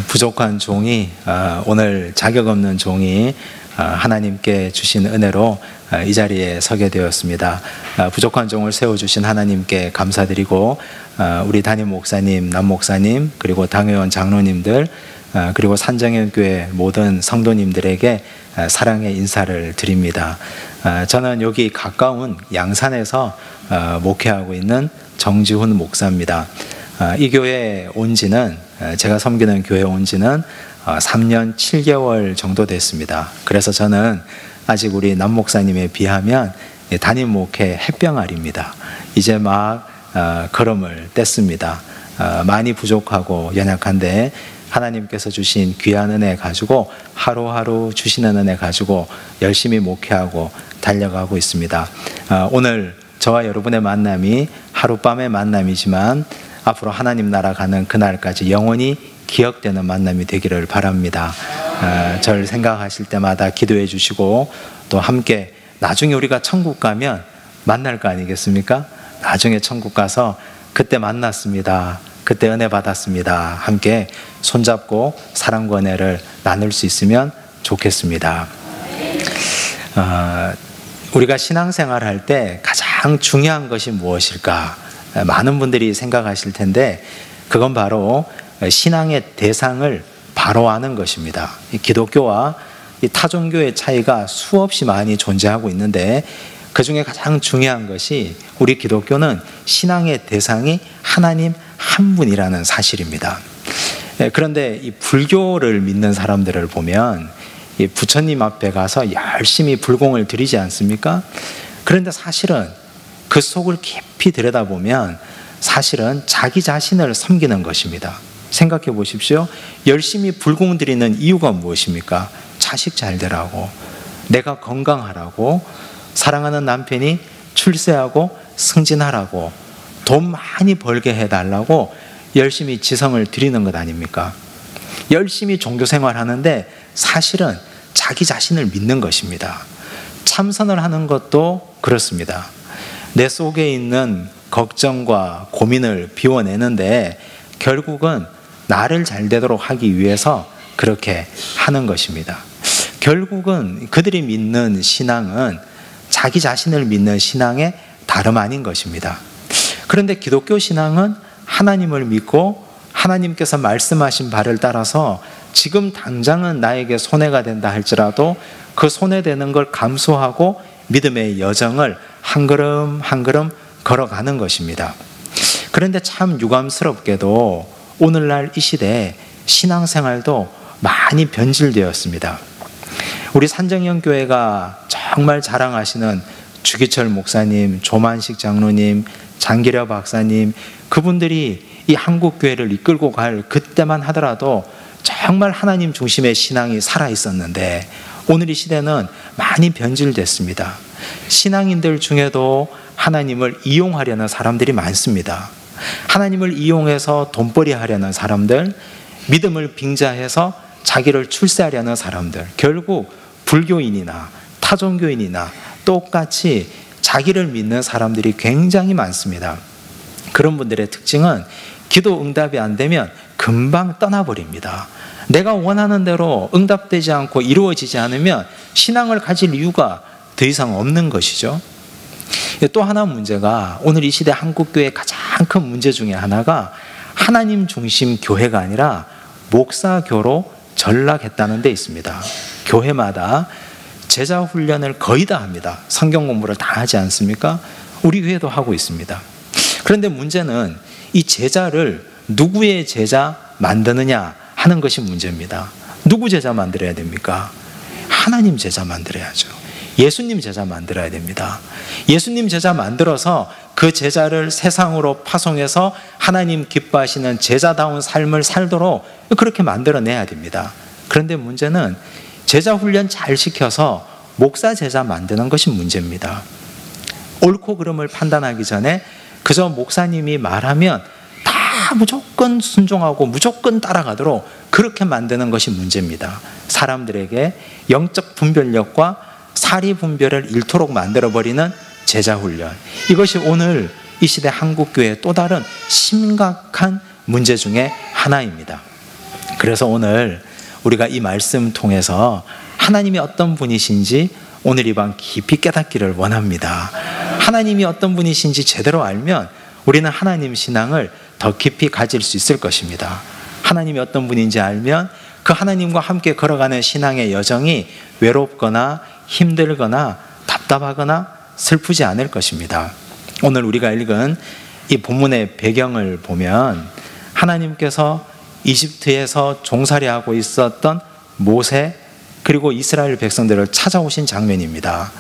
부족한 종이 오늘 자격 없는 종이 하나님께 주신 은혜로 이 자리에 서게 되었습니다. 부족한 종을 세워주신 하나님께 감사드리고 우리 담임 목사님, 남 목사님, 그리고 당회원 장로님들, 그리고 산정현교회 모든 성도님들에게 사랑의 인사를 드립니다. 저는 여기 가까운 양산에서 목회하고 있는 정지훈 목사입니다. 이 교회에 온 지는, 제가 섬기는 교회에 온 지는 3년 7개월 정도 됐습니다. 그래서 저는 아직 우리 남 목사님에 비하면 담임 목회 햇병아리입니다. 이제 막 걸음을 뗐습니다. 많이 부족하고 연약한데 하나님께서 주신 귀한 은혜 가지고 하루하루 주시는 은혜 가지고 열심히 목회하고 달려가고 있습니다. 오늘 저와 여러분의 만남이 하룻밤의 만남이지만 앞으로 하나님 나라 가는 그날까지 영원히 기억되는 만남이 되기를 바랍니다. 저를 생각하실 때마다 기도해 주시고 또 함께 나중에 우리가 천국 가면 만날 거 아니겠습니까? 나중에 천국 가서 그때 만났습니다, 그때 은혜 받았습니다, 함께 손잡고 사랑과 은혜를 나눌 수 있으면 좋겠습니다. 우리가 신앙생활 할 때 가장 중요한 것이 무엇일까? 많은 분들이 생각하실 텐데 그건 바로 신앙의 대상을 바로 아는 것입니다. 기독교와 타종교의 차이가 수없이 많이 존재하고 있는데 그 중에 가장 중요한 것이 우리 기독교는 신앙의 대상이 하나님 한 분이라는 사실입니다. 그런데 이 불교를 믿는 사람들을 보면 이 부처님 앞에 가서 열심히 불공을 드리지 않습니까? 그런데 사실은 그 속을 깊이 들여다보면 사실은 자기 자신을 섬기는 것입니다. 생각해 보십시오. 열심히 불공 드리는 이유가 무엇입니까? 자식 잘 되라고, 내가 건강하라고, 사랑하는 남편이 출세하고 승진하라고, 돈 많이 벌게 해달라고 열심히 지성을 드리는 것 아닙니까? 열심히 종교 생활하는데 사실은 자기 자신을 믿는 것입니다. 참선을 하는 것도 그렇습니다. 내 속에 있는 걱정과 고민을 비워내는데 결국은 나를 잘 되도록 하기 위해서 그렇게 하는 것입니다. 결국은 그들이 믿는 신앙은 자기 자신을 믿는 신앙의 다름 아닌 것입니다. 그런데 기독교 신앙은 하나님을 믿고 하나님께서 말씀하신 바를 따라서 지금 당장은 나에게 손해가 된다 할지라도 그 손해되는 걸 감수하고 믿음의 여정을 한 걸음 한 걸음 걸어가는 것입니다. 그런데 참 유감스럽게도 오늘날 이 시대에 신앙생활도 많이 변질되었습니다. 우리 산정현교회가 정말 자랑하시는 주기철 목사님, 조만식 장로님, 장기려 박사님, 그분들이 이 한국교회를 이끌고 갈 그때만 하더라도 정말 하나님 중심의 신앙이 살아있었는데 오늘 이 시대는 많이 변질됐습니다. 신앙인들 중에도 하나님을 이용하려는 사람들이 많습니다. 하나님을 이용해서 돈벌이 하려는 사람들, 믿음을 빙자해서 자기를 출세하려는 사람들, 결국 불교인이나 타종교인이나 똑같이 자기를 믿는 사람들이 굉장히 많습니다. 그런 분들의 특징은 기도 응답이 안 되면 금방 떠나버립니다. 내가 원하는 대로 응답되지 않고 이루어지지 않으면 신앙을 가질 이유가 더 이상 없는 것이죠. 또 하나 문제가, 오늘 이 시대 한국교회의 가장 큰 문제 중에 하나가 하나님 중심 교회가 아니라 목사교로 전락했다는 데 있습니다. 교회마다 제자 훈련을 거의 다 합니다. 성경 공부를 다 하지 않습니까? 우리 교회도 하고 있습니다. 그런데 문제는 이 제자를 누구의 제자 만드느냐 하는 것이 문제입니다. 누구 제자 만들어야 됩니까? 하나님 제자 만들어야죠. 예수님 제자 만들어야 됩니다. 예수님 제자 만들어서 그 제자를 세상으로 파송해서 하나님 기뻐하시는 제자다운 삶을 살도록 그렇게 만들어내야 됩니다. 그런데 문제는 제자 훈련 잘 시켜서 목사 제자 만드는 것이 문제입니다. 옳고 그름을 판단하기 전에 그저 목사님이 말하면 다 무조건 순종하고 무조건 따라가도록 그렇게 만드는 것이 문제입니다. 사람들에게 영적 분별력과 사리 분별을 잃도록 만들어버리는 제자훈련, 이것이 오늘 이 시대 한국교회의 또 다른 심각한 문제 중에 하나입니다. 그래서 오늘 우리가 이 말씀 통해서 하나님이 어떤 분이신지 오늘 이 밤 깊이 깨닫기를 원합니다. 하나님이 어떤 분이신지 제대로 알면 우리는 하나님 신앙을 더 깊이 가질 수 있을 것입니다. 하나님이 어떤 분인지 알면 그 하나님과 함께 걸어가는 신앙의 여정이 외롭거나 힘들거나 답답하거나 슬프지 않을 것입니다. 오늘 우리가 읽은 이 본문의 배경을 보면 하나님께서 이집트에서 종살이하고 있었던 모세 그리고 이스라엘 백성들을 찾아오신 장면입니다.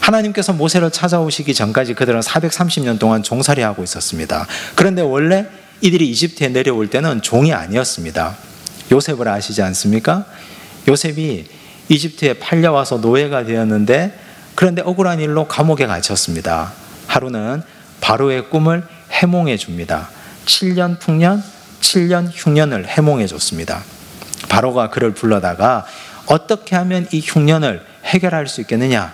하나님께서 모세를 찾아오시기 전까지 그들은 430년 동안 종살이하고 있었습니다. 그런데 원래 이들이 이집트에 내려올 때는 종이 아니었습니다. 요셉을 아시지 않습니까? 요셉이 이집트에 팔려와서 노예가 되었는데 그런데 억울한 일로 감옥에 갇혔습니다. 하루는 바로의 꿈을 해몽해 줍니다. 7년 풍년, 7년 흉년을 해몽해 줬습니다. 바로가 그를 불러다가 어떻게 하면 이 흉년을 해결할 수 있겠느냐?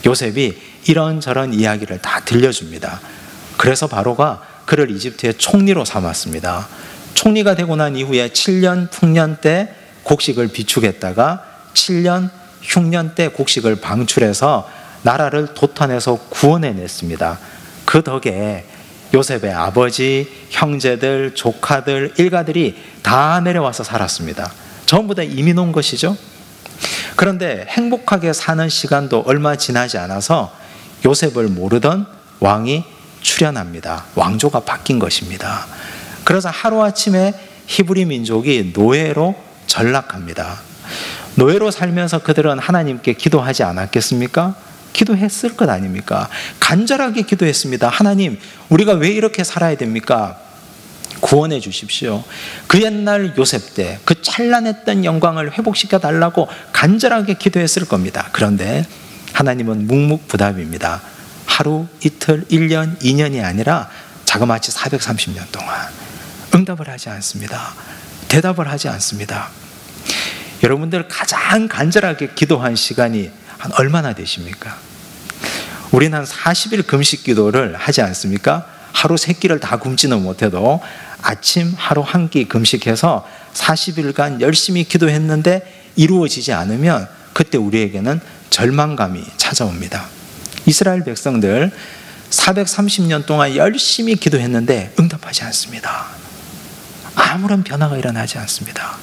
요셉이 이런저런 이야기를 다 들려줍니다. 그래서 바로가 그를 이집트의 총리로 삼았습니다. 총리가 되고 난 이후에 7년 풍년 때 곡식을 비축했다가 7년 흉년 때 곡식을 방출해서 나라를 도탄에서 구원해냈습니다. 그 덕에 요셉의 아버지, 형제들, 조카들, 일가들이 다 내려와서 살았습니다. 전부 다 이민 온 것이죠. 그런데 행복하게 사는 시간도 얼마 지나지 않아서 요셉을 모르던 왕이 출현합니다. 왕조가 바뀐 것입니다. 그래서 하루아침에 히브리 민족이 노예로 전락합니다. 노예로 살면서 그들은 하나님께 기도하지 않았겠습니까? 기도했을 것 아닙니까? 간절하게 기도했습니다. 하나님, 우리가 왜 이렇게 살아야 됩니까? 구원해 주십시오. 그 옛날 요셉 때 그 찬란했던 영광을 회복시켜 달라고 간절하게 기도했을 겁니다. 그런데 하나님은 묵묵부답입니다. 하루, 이틀, 1년, 2년이 아니라 자그마치 430년 동안 응답을 하지 않습니다. 대답을 하지 않습니다. 여러분들 가장 간절하게 기도한 시간이 한 얼마나 되십니까? 우리는 한 40일 금식 기도를 하지 않습니까? 하루 3끼를 다 굶지는 못해도 아침 하루 한 끼 금식해서 40일간 열심히 기도했는데 이루어지지 않으면 그때 우리에게는 절망감이 찾아옵니다. 이스라엘 백성들 430년 동안 열심히 기도했는데 응답하지 않습니다. 아무런 변화가 일어나지 않습니다.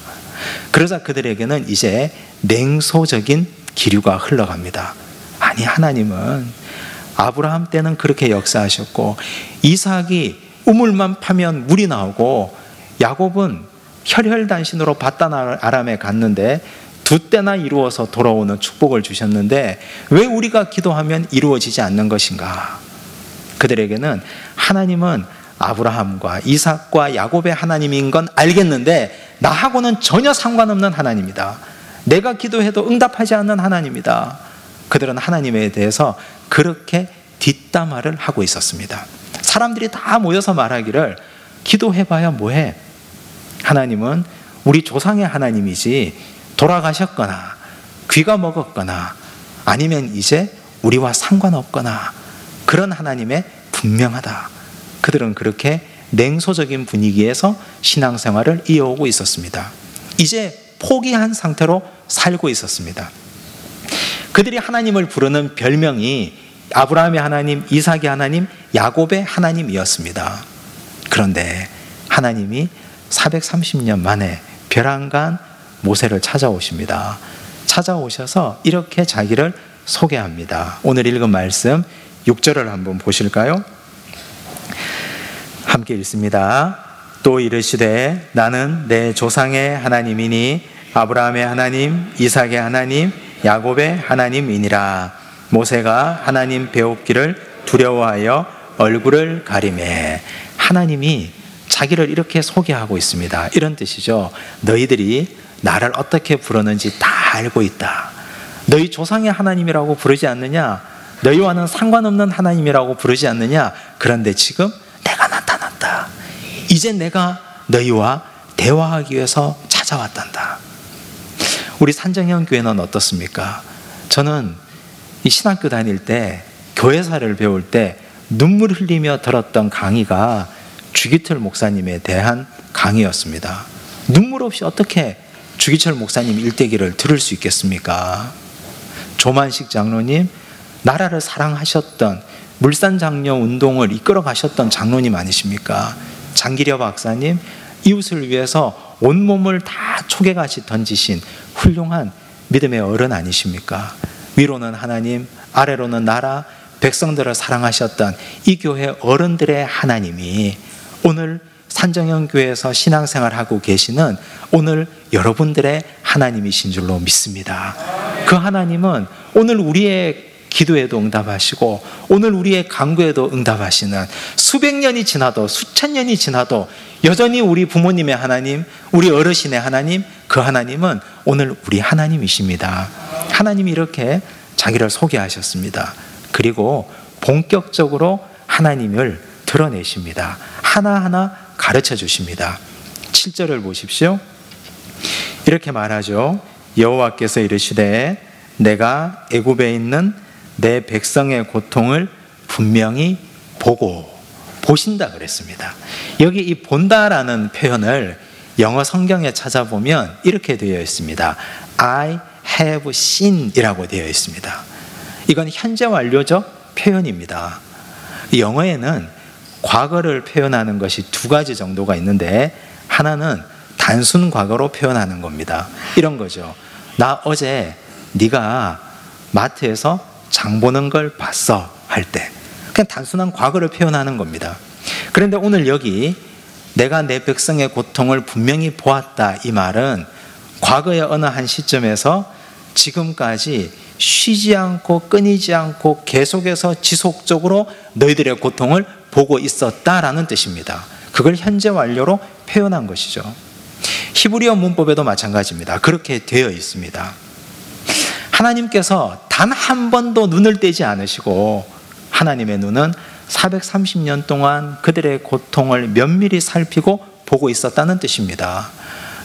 그러자 그들에게는 이제 냉소적인 기류가 흘러갑니다. 아니, 하나님은 아브라함 때는 그렇게 역사하셨고 이삭이 우물만 파면 물이 나오고 야곱은 혈혈단신으로 밧단 아람에 갔는데 2때나 이루어서 돌아오는 축복을 주셨는데 왜 우리가 기도하면 이루어지지 않는 것인가? 그들에게는 하나님은 아브라함과 이삭과 야곱의 하나님인 건 알겠는데 나하고는 전혀 상관없는 하나님이다. 내가 기도해도 응답하지 않는 하나님이다. 그들은 하나님에 대해서 그렇게 뒷담화를 하고 있었습니다. 사람들이 다 모여서 말하기를 기도해봐야 뭐해? 하나님은 우리 조상의 하나님이지 돌아가셨거나 귀가 먹었거나 아니면 이제 우리와 상관없거나 그런 하나님에 분명하다. 그들은 그렇게 냉소적인 분위기에서 신앙생활을 이어오고 있었습니다. 이제 포기한 상태로 살고 있었습니다. 그들이 하나님을 부르는 별명이 아브라함의 하나님, 이삭의 하나님, 야곱의 하나님이었습니다. 그런데 하나님이 430년 만에 벼랑간 모세를 찾아오십니다. 찾아오셔서 이렇게 자기를 소개합니다. 오늘 읽은 말씀 6절을 한번 보실까요? 함께 읽습니다. 또 이르시되 나는 내 조상의 하나님이니 아브라함의 하나님, 이삭의 하나님, 야곱의 하나님이니라. 모세가 하나님 배웁기를 두려워하여 얼굴을 가리매. 하나님이 자기를 이렇게 소개하고 있습니다. 이런 뜻이죠. 너희들이 나를 어떻게 부르는지 다 알고 있다. 너희 조상의 하나님이라고 부르지 않느냐? 너희와는 상관없는 하나님이라고 부르지 않느냐? 그런데 지금 내가 나타났다. 이제 내가 너희와 대화하기 위해서 찾아왔단다. 우리 산정형 교회는 어떻습니까? 저는 이 신학교 다닐 때 교회사를 배울 때 눈물 흘리며 들었던 강의가 주기틀 목사님에 대한 강의였습니다. 눈물 없이 어떻게 주기철 목사님 일대기를 들을 수 있겠습니까? 조만식 장로님, 나라를 사랑하셨던 물산장려 운동을 이끌어 가셨던 장로님 아니십니까? 장기려 박사님, 이웃을 위해서 온몸을 다 초계같이 던지신 훌륭한 믿음의 어른 아니십니까? 위로는 하나님, 아래로는 나라, 백성들을 사랑하셨던 이 교회 어른들의 하나님이 오늘 산정형 교회에서 신앙생활하고 계시는 오늘 여러분들의 하나님이신 줄로 믿습니다. 그 하나님은 오늘 우리의 기도에도 응답하시고 오늘 우리의 간구에도 응답하시는, 수백 년이 지나도 수천 년이 지나도 여전히 우리 부모님의 하나님, 우리 어르신의 하나님, 그 하나님은 오늘 우리 하나님이십니다. 하나님이 이렇게 자기를 소개하셨습니다. 그리고 본격적으로 하나님을 드러내십니다. 하나하나 가르쳐 주십니다. 7절을 보십시오. 이렇게 말하죠. 여호와께서 이르시되 내가 애굽에 있는 내 백성의 고통을 분명히 보신다 그랬습니다. 여기 이 본다라는 표현을 영어 성경에 찾아보면 이렇게 되어 있습니다. I have seen 이라고 되어 있습니다. 이건 현재 완료적 표현입니다. 영어에는 과거를 표현하는 것이 두 가지 정도가 있는데, 하나는 단순 과거로 표현하는 겁니다. 이런 거죠. 나 어제 네가 마트에서 장 보는 걸 봤어 할 때, 그냥 단순한 과거를 표현하는 겁니다. 그런데 오늘 여기 내가 내 백성의 고통을 분명히 보았다, 이 말은 과거의 어느 한 시점에서 지금까지 쉬지 않고 끊이지 않고 계속해서 지속적으로 너희들의 고통을 보고 있었다라는 뜻입니다. 그걸 현재 완료로 표현한 것이죠. 히브리어 문법에도 마찬가지입니다. 그렇게 되어 있습니다. 하나님께서 단 한 번도 눈을 떼지 않으시고 하나님의 눈은 430년 동안 그들의 고통을 면밀히 살피고 보고 있었다는 뜻입니다.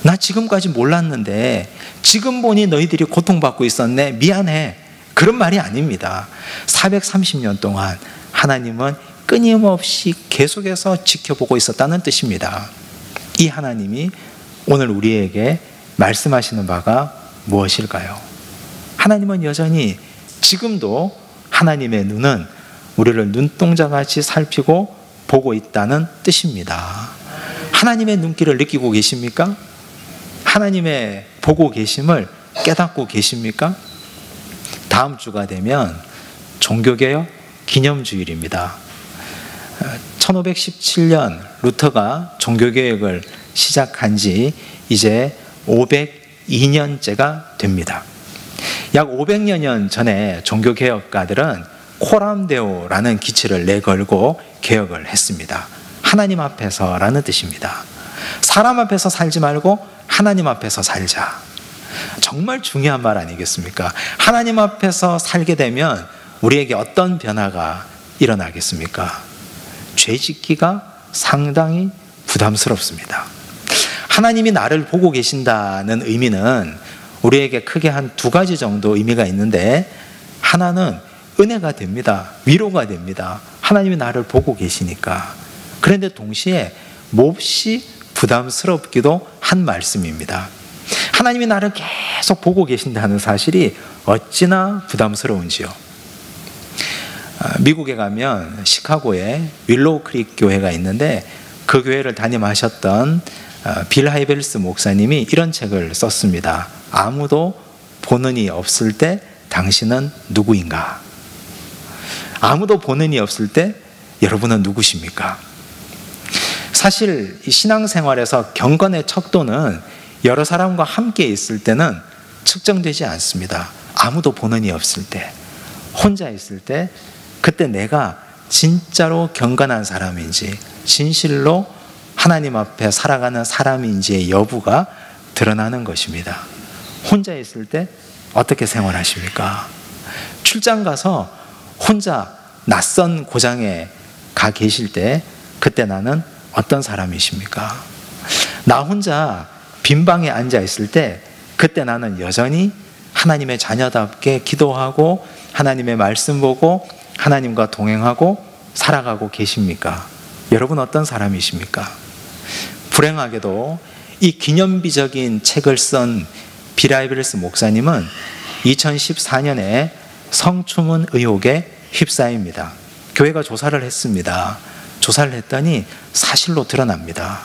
나 지금까지 몰랐는데 지금 보니 너희들이 고통받고 있었네, 미안해, 그런 말이 아닙니다. 430년 동안 하나님은 끊임없이 계속해서 지켜보고 있었다는 뜻입니다. 이 하나님이 오늘 우리에게 말씀하시는 바가 무엇일까요? 하나님은 여전히 지금도 하나님의 눈은 우리를 눈동자같이 살피고 보고 있다는 뜻입니다. 하나님의 눈길을 느끼고 계십니까? 하나님의 보고 계심을 깨닫고 계십니까? 다음 주가 되면 종교개혁 기념주일입니다. 1517년 루터가 종교개혁을 시작한 지 이제 502년째가 됩니다. 약 500여 년 전에 종교개혁가들은 코람데오라는 기치를 내걸고 개혁을 했습니다. 하나님 앞에서라는 뜻입니다. 사람 앞에서 살지 말고 하나님 앞에서 살자. 정말 중요한 말 아니겠습니까? 하나님 앞에서 살게 되면 우리에게 어떤 변화가 일어나겠습니까? 죄 짓기가 상당히 부담스럽습니다. 하나님이 나를 보고 계신다는 의미는 우리에게 크게 한 두 가지 정도 의미가 있는데, 하나는 은혜가 됩니다. 위로가 됩니다. 하나님이 나를 보고 계시니까. 그런데 동시에 몹시 부담스럽기도 한 말씀입니다. 하나님이 나를 계속 보고 계신다는 사실이 어찌나 부담스러운지요. 미국에 가면 시카고에 윌로우 크릭 교회가 있는데, 그 교회를 담임하셨던 빌 하이벨스 목사님이 이런 책을 썼습니다. 아무도 보는 이 없을 때 당신은 누구인가? 아무도 보는 이 없을 때 여러분은 누구십니까? 사실 이 신앙생활에서 경건의 척도는 여러 사람과 함께 있을 때는 측정되지 않습니다. 아무도 보는 이 없을 때, 혼자 있을 때, 그때 내가 진짜로 경건한 사람인지, 진실로 하나님 앞에 살아가는 사람인지의 여부가 드러나는 것입니다. 혼자 있을 때 어떻게 생활하십니까? 출장 가서 혼자 낯선 고장에 가 계실 때 그때 나는 어떤 사람이십니까? 나 혼자 빈 방에 앉아 있을 때 그때 나는 여전히 하나님의 자녀답게 기도하고 하나님의 말씀 보고 하나님과 동행하고 살아가고 계십니까? 여러분 어떤 사람이십니까? 불행하게도 이 기념비적인 책을 쓴 비라이브레스 목사님은 2014년에 성추문 의혹에 휩싸입니다. 교회가 조사를 했습니다. 조사를 했더니 사실로 드러납니다.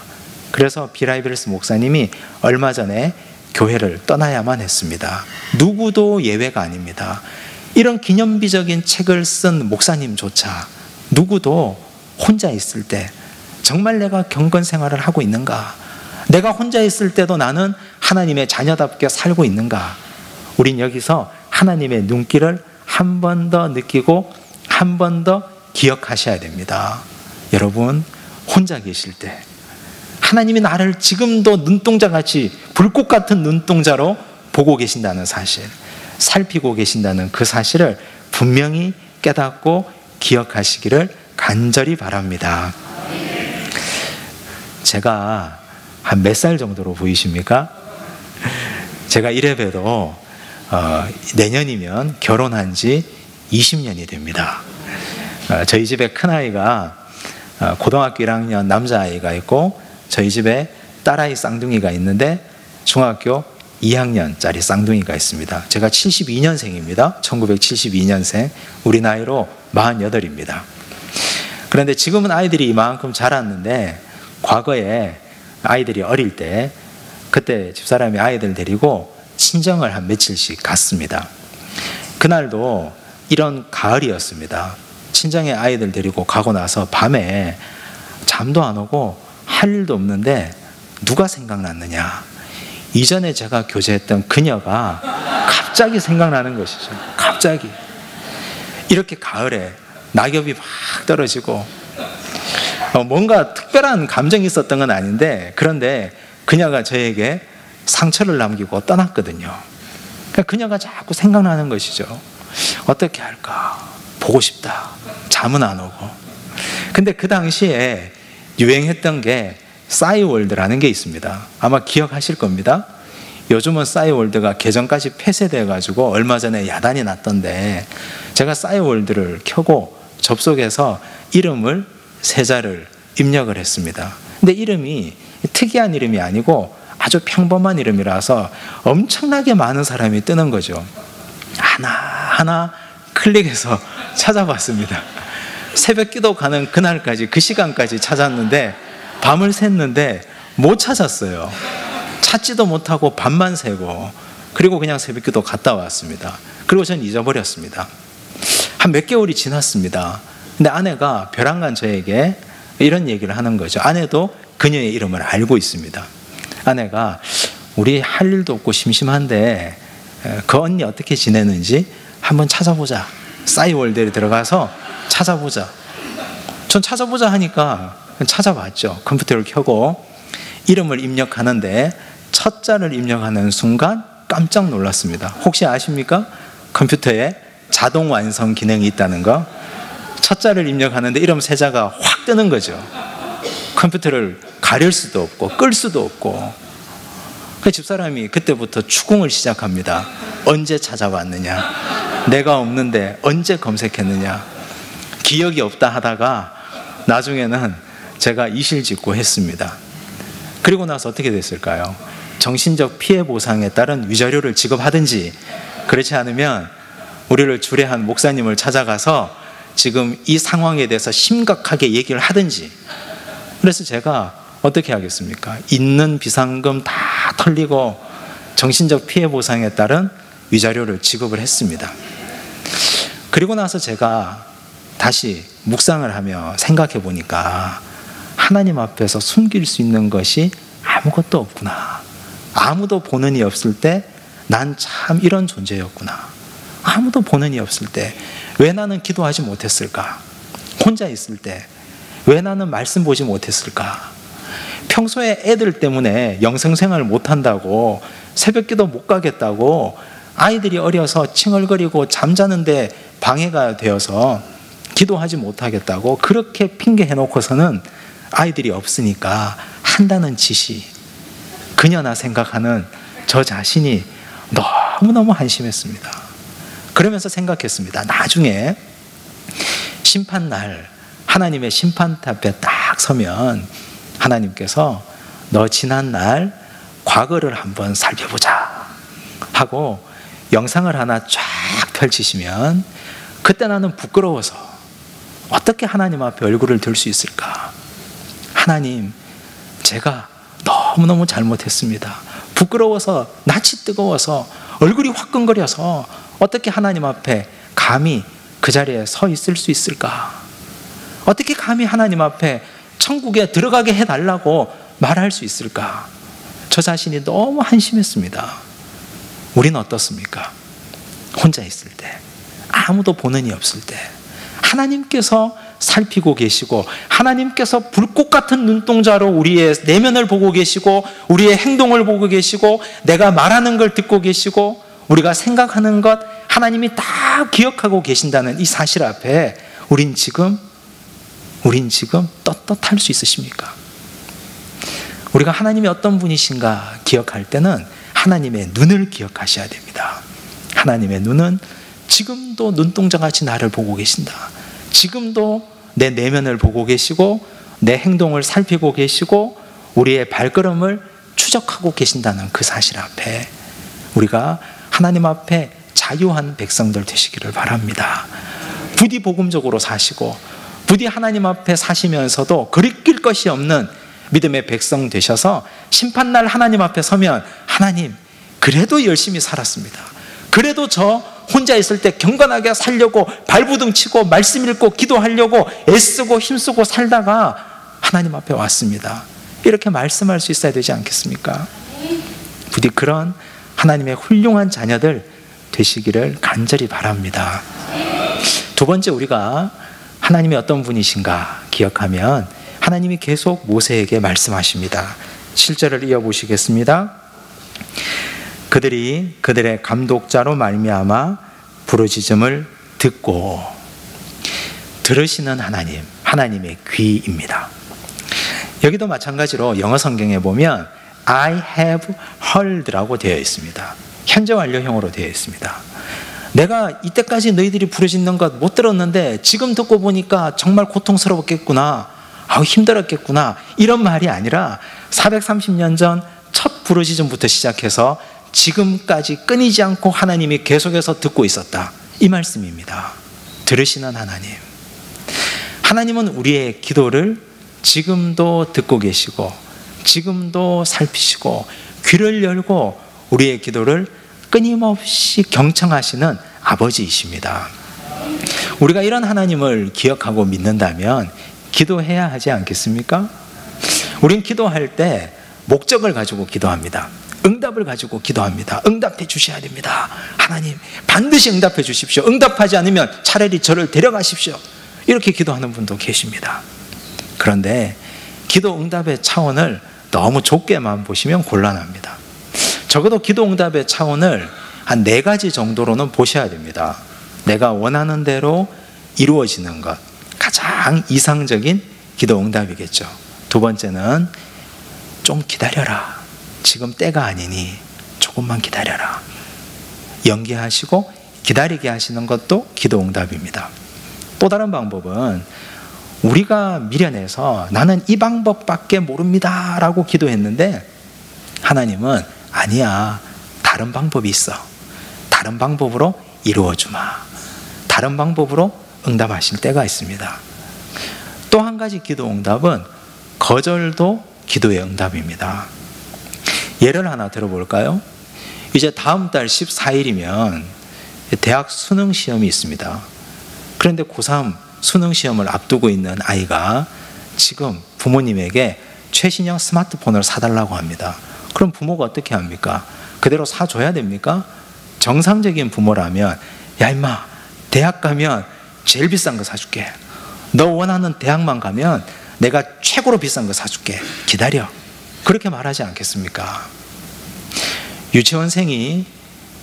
그래서 비라이브레스 목사님이 얼마 전에 교회를 떠나야만 했습니다. 누구도 예외가 아닙니다. 이런 기념비적인 책을 쓴 목사님조차 누구도 혼자 있을 때 정말 내가 경건 생활을 하고 있는가? 내가 혼자 있을 때도 나는 하나님의 자녀답게 살고 있는가? 우린 여기서 하나님의 눈길을 한 번 더 느끼고 한 번 더 기억하셔야 됩니다. 여러분, 혼자 계실 때 하나님이 나를 지금도 눈동자같이 불꽃 같은 눈동자로 보고 계신다는 사실, 살피고 계신다는 그 사실을 분명히 깨닫고 기억하시기를 간절히 바랍니다. 제가 한 몇 살 정도로 보이십니까? 제가 이래봬도 내년이면 결혼한 지 20년이 됩니다. 저희 집에 큰아이가 고등학교 1학년 남자아이가 있고 저희 집에 딸아이 쌍둥이가 있는데 중학교 2학년짜리 쌍둥이가 있습니다. 제가 72년생입니다. 1972년생. 우리 나이로 48입니다. 그런데 지금은 아이들이 이만큼 자랐는데 과거에 아이들이 어릴 때 그때 집사람이 아이들 데리고 친정을 한 며칠씩 갔습니다. 그날도 이런 가을이었습니다. 친정에 아이들 데리고 가고 나서 밤에 잠도 안 오고 할 일도 없는데 누가 생각났느냐? 이전에 제가 교제했던 그녀가 갑자기 생각나는 것이죠. 갑자기. 이렇게 가을에 낙엽이 막 떨어지고 뭔가 특별한 감정이 있었던 건 아닌데 그런데 그녀가 저에게 상처를 남기고 떠났거든요. 그러니까 그녀가 자꾸 생각나는 것이죠. 어떻게 할까? 보고 싶다. 잠은 안 오고. 근데 그 당시에 유행했던 게 싸이월드라는 게 있습니다. 아마 기억하실 겁니다. 요즘은 싸이월드가 계정까지 폐쇄돼가지고 얼마 전에 야단이 났던데 제가 싸이월드를 켜고 접속해서 이름을 세자를 입력을 했습니다. 근데 이름이 특이한 이름이 아니고 아주 평범한 이름이라서 엄청나게 많은 사람이 뜨는 거죠. 하나하나 클릭해서 찾아봤습니다. 새벽 기도 가는 그날까지 그 시간까지 찾았는데 밤을 샜는데 못 찾았어요. 찾지도 못하고 밤만 새고 그리고 그냥 새벽 기도 갔다 왔습니다. 그리고 전 잊어버렸습니다. 한 몇 개월이 지났습니다. 근데 아내가 벼랑간 저에게 이런 얘기를 하는 거죠. 아내도 그녀의 이름을 알고 있습니다. 아내가 우리 할 일도 없고 심심한데 그 언니 어떻게 지내는지 한번 찾아보자. 싸이월드에 들어가서 찾아보자. 전 찾아보자 하니까 찾아봤죠. 컴퓨터를 켜고 이름을 입력하는데 첫 자를 입력하는 순간 깜짝 놀랐습니다. 혹시 아십니까? 컴퓨터에 자동 완성 기능이 있다는 거. 첫 자를 입력하는데 이름 세자가 확 뜨는 거죠. 컴퓨터를 가릴 수도 없고 끌 수도 없고. 그 집사람이 그때부터 추궁을 시작합니다. 언제 찾아봤느냐? 내가 없는데 언제 검색했느냐? 기억이 없다 하다가 나중에는 제가 이실직고 했습니다. 그리고 나서 어떻게 됐을까요? 정신적 피해 보상에 따른 위자료를 지급하든지 그렇지 않으면 우리를 주례한 목사님을 찾아가서 지금 이 상황에 대해서 심각하게 얘기를 하든지. 그래서 제가 어떻게 하겠습니까? 있는 비상금 다 털리고 정신적 피해 보상에 따른 위자료를 지급을 했습니다. 그리고 나서 제가 다시 묵상을 하며 생각해 보니까 하나님 앞에서 숨길 수 있는 것이 아무것도 없구나. 아무도 보는 이 없을 때 난 참 이런 존재였구나. 아무도 보는 이 없을 때 왜 나는 기도하지 못했을까? 혼자 있을 때 왜 나는 말씀 보지 못했을까? 평소에 애들 때문에 영성생활을 못한다고 새벽 기도 못 가겠다고 아이들이 어려서 칭얼거리고 잠자는데 방해가 되어서 기도하지 못하겠다고 그렇게 핑계 해놓고서는 아이들이 없으니까 한다는 짓이 그녀나 생각하는 저 자신이 너무너무 한심했습니다. 그러면서 생각했습니다. 나중에 심판날 하나님의 심판대 앞에 딱 서면 하나님께서 너 지난날 과거를 한번 살펴보자 하고 영상을 하나 쫙 펼치시면 그때 나는 부끄러워서 어떻게 하나님 앞에 얼굴을 들 수 있을까? 하나님, 제가 너무너무 잘못했습니다. 부끄러워서, 낯이 뜨거워서, 얼굴이 화끈거려서 어떻게 하나님 앞에 감히 그 자리에 서 있을 수 있을까? 어떻게 감히 하나님 앞에 천국에 들어가게 해달라고 말할 수 있을까? 저 자신이 너무 한심했습니다. 우리는 어떻습니까? 혼자 있을 때, 아무도 보는 이 없을 때 하나님께서 살피고 계시고, 하나님께서 불꽃 같은 눈동자로 우리의 내면을 보고 계시고, 우리의 행동을 보고 계시고, 내가 말하는 걸 듣고 계시고, 우리가 생각하는 것 하나님이 다 기억하고 계신다는 이 사실 앞에 우린 지금 떳떳할 수 있으십니까? 우리가 하나님이 어떤 분이신가 기억할 때는 하나님의 눈을 기억하셔야 됩니다. 하나님의 눈은 지금도 눈동자같이 나를 보고 계신다. 지금도 내 내면을 보고 계시고, 내 행동을 살피고 계시고, 우리의 발걸음을 추적하고 계신다는 그 사실 앞에 우리가 하나님 앞에 자유한 백성들 되시기를 바랍니다. 부디 복음적으로 사시고, 부디 하나님 앞에 사시면서도 거리낄 것이 없는 믿음의 백성 되셔서 심판날 하나님 앞에 서면, 하나님, 그래도 열심히 살았습니다. 그래도 저 혼자 있을 때 경건하게 살려고 발부둥 치고 말씀 읽고 기도하려고 애쓰고 힘쓰고 살다가 하나님 앞에 왔습니다. 이렇게 말씀할 수 있어야 되지 않겠습니까? 부디 그런 하나님의 훌륭한 자녀들 되시기를 간절히 바랍니다. 두 번째, 우리가 하나님이 어떤 분이신가 기억하면 하나님이 계속 모세에게 말씀하십니다. 7절을 이어보시겠습니다. 그들이 그들의 감독자로 말미암아 부르짖음을 듣고, 들으시는 하나님, 하나님의 귀입니다. 여기도 마찬가지로 영어 성경에 보면 I have heard라고 되어 있습니다. 현재 완료형으로 되어 있습니다. 내가 이때까지 너희들이 부르짖는 것 못 들었는데 지금 듣고 보니까 정말 고통스러웠겠구나, 힘들었겠구나, 이런 말이 아니라 430년 전 첫 부르짖음부터 시작해서 지금까지 끊이지 않고 하나님이 계속해서 듣고 있었다, 이 말씀입니다. 들으시는 하나님, 하나님은 우리의 기도를 지금도 듣고 계시고, 지금도 살피시고, 귀를 열고 우리의 기도를 끊임없이 경청하시는 아버지이십니다. 우리가 이런 하나님을 기억하고 믿는다면 기도해야 하지 않겠습니까? 우린 기도할 때 목적을 가지고 기도합니다. 응답을 가지고 기도합니다. 응답해 주셔야 됩니다. 하나님, 반드시 응답해 주십시오. 응답하지 않으면 차라리 저를 데려가십시오. 이렇게 기도하는 분도 계십니다. 그런데 기도 응답의 차원을 너무 좁게만 보시면 곤란합니다. 적어도 기도 응답의 차원을 한 4가지 정도로는 보셔야 됩니다. 내가 원하는 대로 이루어지는 것, 가장 이상적인 기도 응답이겠죠. 두 번째는 좀 기다려라, 지금 때가 아니니 조금만 기다려라. 연기하시고 기다리게 하시는 것도 기도 응답입니다. 또 다른 방법은 우리가 미련해서 나는 이 방법밖에 모릅니다 라고 기도했는데 하나님은 아니야, 다른 방법이 있어, 다른 방법으로 이루어주마, 다른 방법으로 응답하실 때가 있습니다. 또 한 가지 기도 응답은 거절도 기도의 응답입니다. 예를 하나 들어볼까요? 이제 다음 달 14일이면 대학 수능 시험이 있습니다. 그런데 고3 수능 시험을 앞두고 있는 아이가 지금 부모님에게 최신형 스마트폰을 사달라고 합니다. 그럼 부모가 어떻게 합니까? 그대로 사줘야 됩니까? 정상적인 부모라면, 야 임마, 대학 가면 제일 비싼 거 사줄게, 너 원하는 대학만 가면 내가 최고로 비싼 거 사줄게, 기다려, 그렇게 말하지 않겠습니까? 유치원생이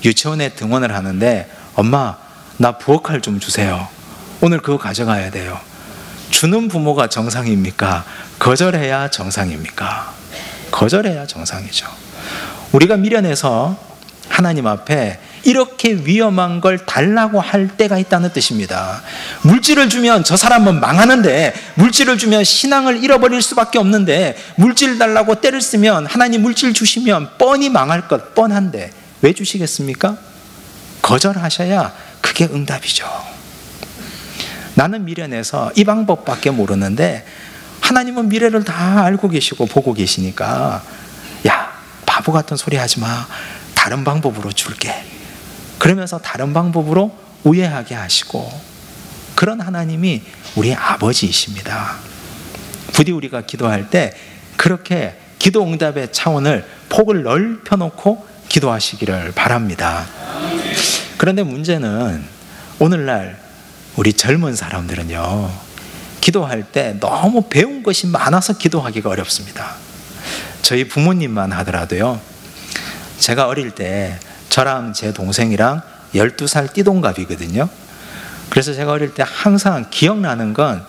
유치원에 등원을 하는데, 엄마, 나 부엌칼 좀 주세요, 오늘 그거 가져가야 돼요. 주는 부모가 정상입니까? 거절해야 정상입니까? 거절해야 정상이죠. 우리가 미련해서 하나님 앞에 이렇게 위험한 걸 달라고 할 때가 있다는 뜻입니다. 물질을 주면 저 사람은 망하는데, 물질을 주면 신앙을 잃어버릴 수밖에 없는데, 물질 달라고 때를 쓰면, 하나님 물질 주시면 뻔히 망할 것 뻔한데 왜 주시겠습니까? 거절하셔야 그게 응답이죠. 나는 미련해서 이 방법밖에 모르는데 하나님은 미래를 다 알고 계시고 보고 계시니까, 야, 바보 같은 소리 하지 마, 다른 방법으로 줄게, 그러면서 다른 방법으로 우회하게 하시고, 그런 하나님이 우리 아버지이십니다. 부디 우리가 기도할 때 그렇게 기도 응답의 차원을 폭을 넓혀놓고 기도하시기를 바랍니다. 그런데 문제는 오늘날 우리 젊은 사람들은요, 기도할 때 너무 배운 것이 많아서 기도하기가 어렵습니다. 저희 부모님만 하더라도요, 제가 어릴 때 저랑 제 동생이랑 12살 띠동갑이거든요. 그래서 제가 어릴 때 항상 기억나는 건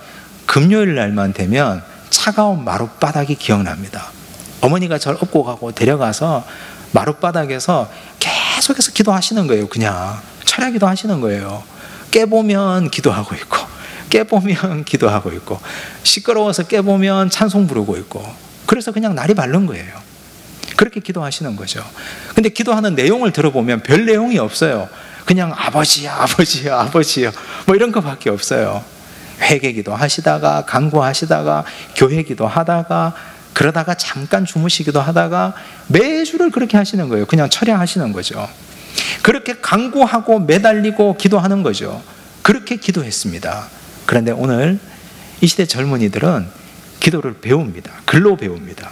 금요일 날만 되면 차가운 마룻바닥이 기억납니다. 어머니가 저를 업고 가고 데려가서 마룻바닥에서 계속해서 기도하시는 거예요. 그냥 철야 기도하시는 거예요. 깨보면 기도하고 있고, 깨보면 기도하고 있고, 시끄러워서 깨보면 찬송 부르고 있고, 그래서 그냥 날이 바른 거예요. 그렇게 기도하시는 거죠. 근데 기도하는 내용을 들어보면 별 내용이 없어요. 그냥 아버지야, 아버지야, 아버지야, 뭐 이런 거밖에 없어요. 회개 기도 하시다가, 간구하시다가, 교회 기도 하다가, 그러다가 잠깐 주무시기도 하다가, 매주를 그렇게 하시는 거예요. 그냥 철야하시는 거죠. 그렇게 간구하고 매달리고 기도하는 거죠. 그렇게 기도했습니다. 그런데 오늘 이 시대 젊은이들은 기도를 배웁니다. 글로 배웁니다.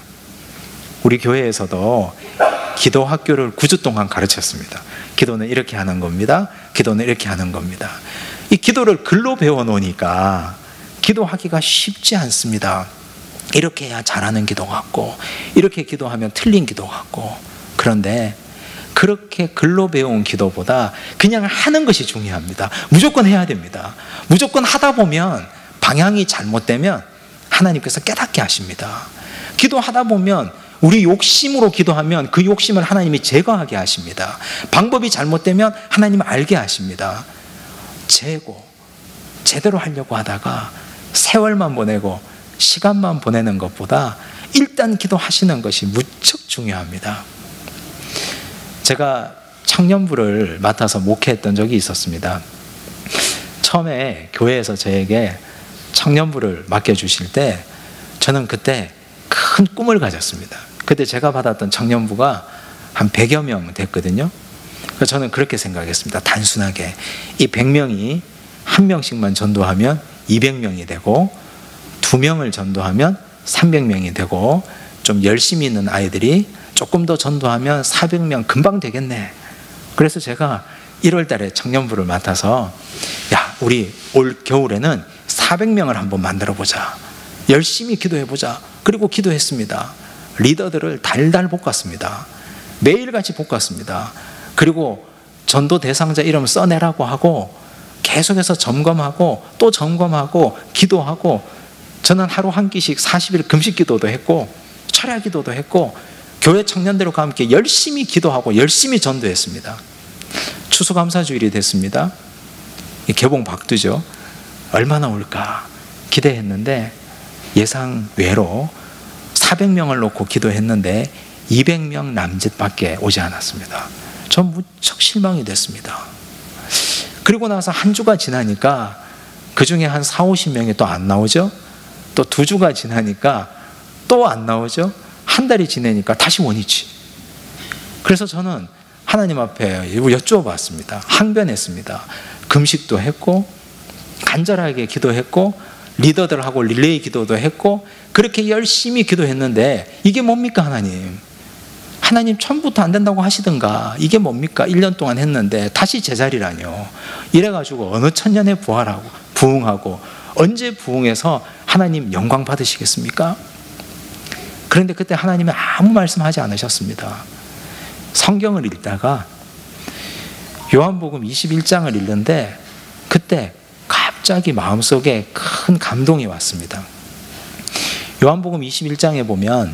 우리 교회에서도 기도 학교를 9주 동안 가르쳤습니다. 기도는 이렇게 하는 겁니다. 기도는 이렇게 하는 겁니다. 이 기도를 글로 배워놓으니까 기도하기가 쉽지 않습니다. 이렇게 해야 잘하는 기도 같고, 이렇게 기도하면 틀린 기도 같고. 그런데 그렇게 글로 배운 기도보다 그냥 하는 것이 중요합니다. 무조건 해야 됩니다. 무조건 하다 보면 방향이 잘못되면 하나님께서 깨닫게 하십니다. 기도하다 보면 우리 욕심으로 기도하면 그 욕심을 하나님이 제거하게 하십니다. 방법이 잘못되면 하나님은 알게 하십니다. 제대로 하려고 하다가 세월만 보내고 시간만 보내는 것보다 일단 기도하시는 것이 무척 중요합니다. 제가 청년부를 맡아서 목회했던 적이 있었습니다. 처음에 교회에서 저에게 청년부를 맡겨주실 때 저는 그때 큰 꿈을 가졌습니다. 그때 제가 받았던 청년부가 한 100여 명 됐거든요. 그래서 저는 그렇게 생각했습니다. 단순하게 이 100명이 한 명씩만 전도하면 200명이 되고, 2명을 전도하면 300명이 되고, 좀 열심히 있는 아이들이 조금 더 전도하면 400명 금방 되겠네. 그래서 제가 1월 달에 청년부를 맡아서, 야, 우리 올 겨울에는 400명을 한번 만들어 보자, 열심히 기도해 보자. 그리고 기도했습니다. 리더들을 달달 볶았습니다. 매일같이 볶았습니다. 그리고 전도 대상자 이름 써내라고 하고, 계속해서 점검하고 또 점검하고 기도하고, 저는 하루 한 끼씩 40일 금식 기도도 했고 철야 기도도 했고, 교회 청년들과 함께 열심히 기도하고 열심히 전도했습니다. 추수감사주일이 됐습니다. 개봉 박두죠. 얼마나 올까 기대했는데 예상 외로 400명을 놓고 기도했는데 200명 남짓밖에 오지 않았습니다. 전 무척 실망이 됐습니다. 그리고 나서 한 주가 지나니까 그 중에 한 40-50명이 또 안 나오죠. 또 2주가 지나니까 또 안 나오죠. 한 달이 지나니까 다시 원위치. 그래서 저는 하나님 앞에 여쭈어봤습니다. 항변했습니다. 금식도 했고 간절하게 기도했고 리더들하고 릴레이 기도도 했고, 그렇게 열심히 기도했는데 이게 뭡니까? 하나님 처음부터 안 된다고 하시던가 이게 뭡니까? 1년 동안 했는데 다시 제자리라뇨. 이래가지고 어느 천년에 부흥하고 언제 부흥해서 하나님 영광 받으시겠습니까? 그런데 그때 하나님은 아무 말씀하지 않으셨습니다. 성경을 읽다가 요한복음 21장을 읽는데 그때 갑자기 마음속에 큰 감동이 왔습니다. 요한복음 21장에 보면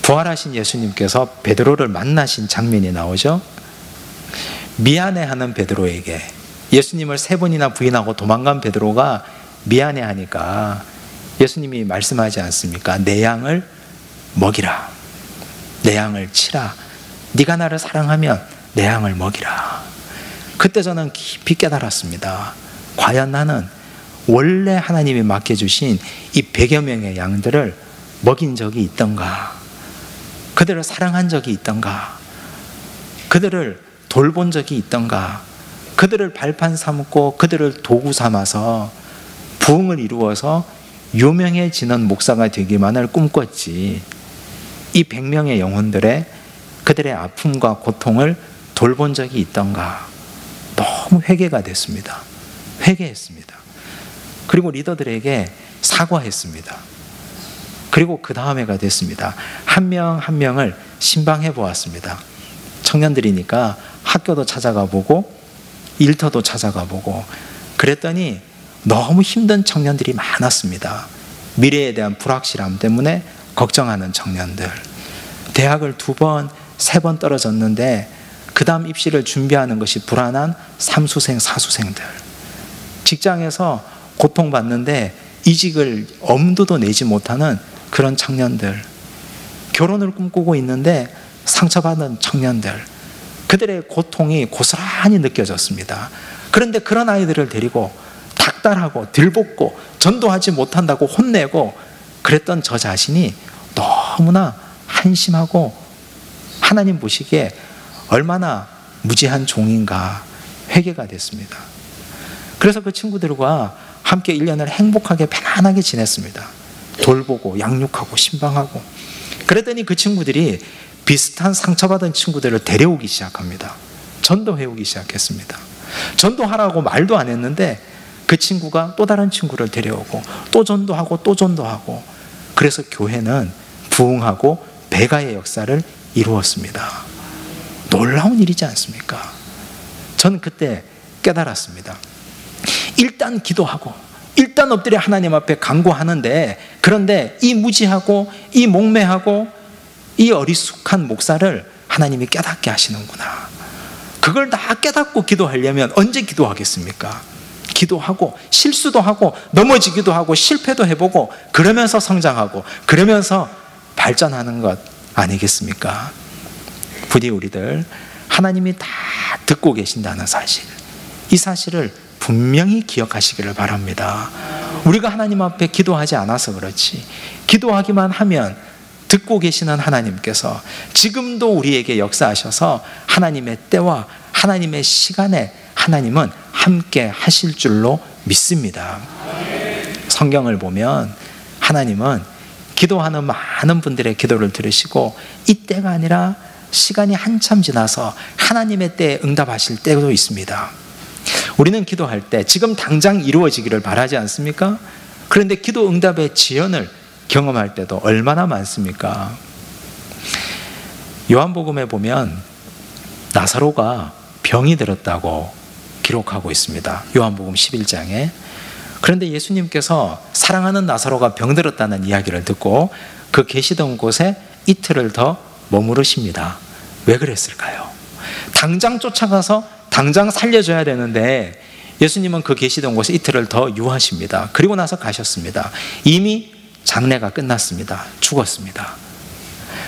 부활하신 예수님께서 베드로를 만나신 장면이 나오죠. 미안해하는 베드로에게, 예수님을 3번이나 부인하고 도망간 베드로가 미안해하니까 예수님이 말씀하지 않습니까? 내 양을 먹이라, 내 양을 치라, 네가 나를 사랑하면 내 양을 먹이라. 그때 저는 깊이 깨달았습니다. 과연 나는 원래 하나님이 맡겨주신 이 100여 명의 양들을 먹인 적이 있던가, 그들을 사랑한 적이 있던가, 그들을 돌본 적이 있던가, 그들을 발판 삼고 그들을 도구 삼아서 부흥을 이루어서 유명해지는 목사가 되기만을 꿈꿨지, 이 100명의 영혼들의 그들의 아픔과 고통을 돌본 적이 있던가. 너무 회개가 됐습니다. 회개했습니다. 그리고 리더들에게 사과했습니다. 그리고 그 다음에가 됐습니다. 한 명 한 명을 신방해 보았습니다. 청년들이니까 학교도 찾아가 보고 일터도 찾아가 보고 그랬더니 너무 힘든 청년들이 많았습니다. 미래에 대한 불확실함 때문에 걱정하는 청년들, 대학을 2번, 3번 떨어졌는데 그 다음 입시를 준비하는 것이 불안한 삼수생, 사수생들, 직장에서 고통받는데 이직을 엄두도 내지 못하는 그런 청년들, 결혼을 꿈꾸고 있는데 상처받은 청년들, 그들의 고통이 고스란히 느껴졌습니다. 그런데 그런 아이들을 데리고 닥달하고 들볶고 전도하지 못한다고 혼내고 그랬던 저 자신이 너무나 한심하고 하나님 보시기에 얼마나 무지한 종인가 회개가 됐습니다. 그래서 그 친구들과 함께 1년을 행복하게 편안하게 지냈습니다. 돌보고 양육하고 신방하고. 그랬더니 그 친구들이 비슷한 상처받은 친구들을 데려오기 시작합니다. 전도해오기 시작했습니다. 전도하라고 말도 안 했는데 그 친구가 또 다른 친구를 데려오고 또 전도하고 또 전도하고, 그래서 교회는 부흥하고 배가의 역사를 이루었습니다. 놀라운 일이지 않습니까? 저는 그때 깨달았습니다. 일단 기도하고 일단 엎드려 하나님 앞에 간구하는데, 그런데 이 무지하고 이 목매하고 이 어리숙한 목사를 하나님이 깨닫게 하시는구나. 그걸 다 깨닫고 기도하려면 언제 기도하겠습니까? 기도하고 실수도 하고 넘어지기도 하고 실패도 해보고 그러면서 성장하고 그러면서 발전하는 것 아니겠습니까? 부디 우리들 하나님이 다 듣고 계신다는 사실, 이 사실을 분명히 기억하시기를 바랍니다. 우리가 하나님 앞에 기도하지 않아서 그렇지, 기도하기만 하면 듣고 계시는 하나님께서 지금도 우리에게 역사하셔서 하나님의 때와 하나님의 시간에 하나님은 함께 하실 줄로 믿습니다. 성경을 보면 하나님은 기도하는 많은 분들의 기도를 들으시고 이때가 아니라 시간이 한참 지나서 하나님의 때에 응답하실 때도 있습니다. 우리는 기도할 때 지금 당장 이루어지기를 바라지 않습니까? 그런데 기도 응답의 지연을 경험할 때도 얼마나 많습니까? 요한복음에 보면 나사로가 병이 들었다고 기록하고 있습니다. 요한복음 11장에. 그런데 예수님께서 사랑하는 나사로가 병들었다는 이야기를 듣고 그 계시던 곳에 이틀을 더 머무르십니다. 왜 그랬을까요? 당장 쫓아가서 당장 살려줘야 되는데 예수님은 그 계시던 곳에 이틀을 더 유하십니다. 그리고 나서 가셨습니다. 이미 장례가 끝났습니다. 죽었습니다.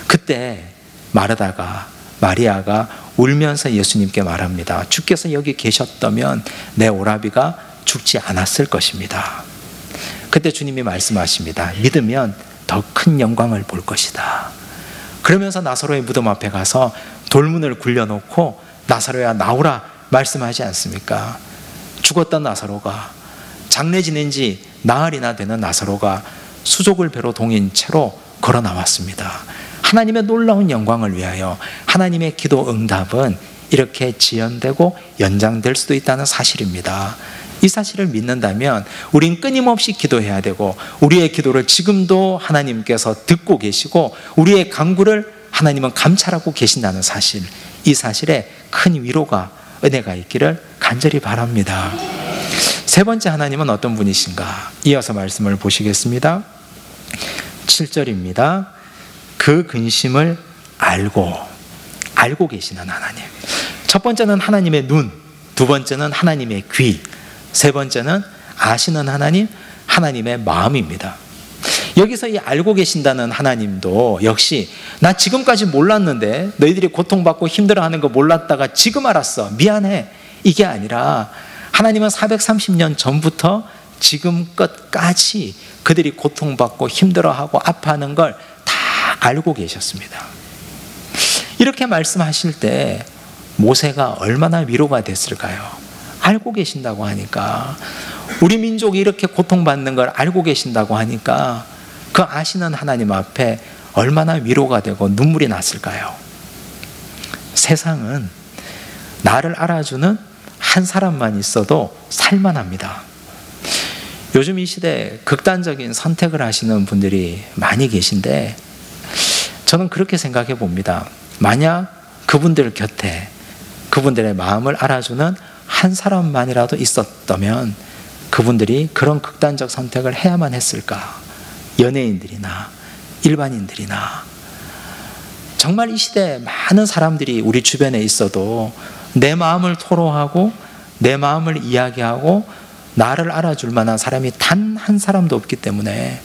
그때 마르다가, 마리아가 울면서 예수님께 말합니다. 주께서 여기 계셨다면 내 오라비가 죽지 않았을 것입니다. 그때 주님이 말씀하십니다. 믿으면 더 큰 영광을 볼 것이다. 그러면서 나사로의 무덤 앞에 가서 돌문을 굴려놓고 나사로야 나오라 말씀하지 않습니까? 죽었던 나사로가, 장례 지낸 지 나흘이나 되는 나사로가 수족을 배로 동인 채로 걸어 나왔습니다. 하나님의 놀라운 영광을 위하여 하나님의 기도 응답은 이렇게 지연되고 연장될 수도 있다는 사실입니다. 이 사실을 믿는다면 우린 끊임없이 기도해야 되고 우리의 기도를 지금도 하나님께서 듣고 계시고 우리의 간구를 하나님은 감찰하고 계신다는 사실, 이 사실에 큰 위로가, 은혜가 있기를 간절히 바랍니다. 세 번째 하나님은 어떤 분이신가? 이어서 말씀을 보시겠습니다. 7절입니다. 그 근심을 알고 계시는 하나님. 첫 번째는 하나님의 눈, 두 번째는 하나님의 귀, 세 번째는 아시는 하나님, 하나님의 마음입니다. 여기서 이 알고 계신다는 하나님도 역시 나 지금까지 몰랐는데 너희들이 고통받고 힘들어하는 거 몰랐다가 지금 알았어, 미안해, 이게 아니라 하나님은 430년 전부터 지금껏까지 그들이 고통받고 힘들어하고 아파하는 걸 다 알고 계셨습니다. 이렇게 말씀하실 때 모세가 얼마나 위로가 됐을까요? 알고 계신다고 하니까, 우리 민족이 이렇게 고통받는 걸 알고 계신다고 하니까 그 아시는 하나님 앞에 얼마나 위로가 되고 눈물이 났을까요? 세상은 나를 알아주는 한 사람만 있어도 살만합니다. 요즘 이 시대에 극단적인 선택을 하시는 분들이 많이 계신데 저는 그렇게 생각해 봅니다. 만약 그분들 곁에 그분들의 마음을 알아주는 한 사람만이라도 있었다면 그분들이 그런 극단적 선택을 해야만 했을까? 연예인들이나 일반인들이나. 정말 이 시대에 많은 사람들이 우리 주변에 있어도 내 마음을 토로하고 내 마음을 이야기하고 나를 알아줄 만한 사람이 단 한 사람도 없기 때문에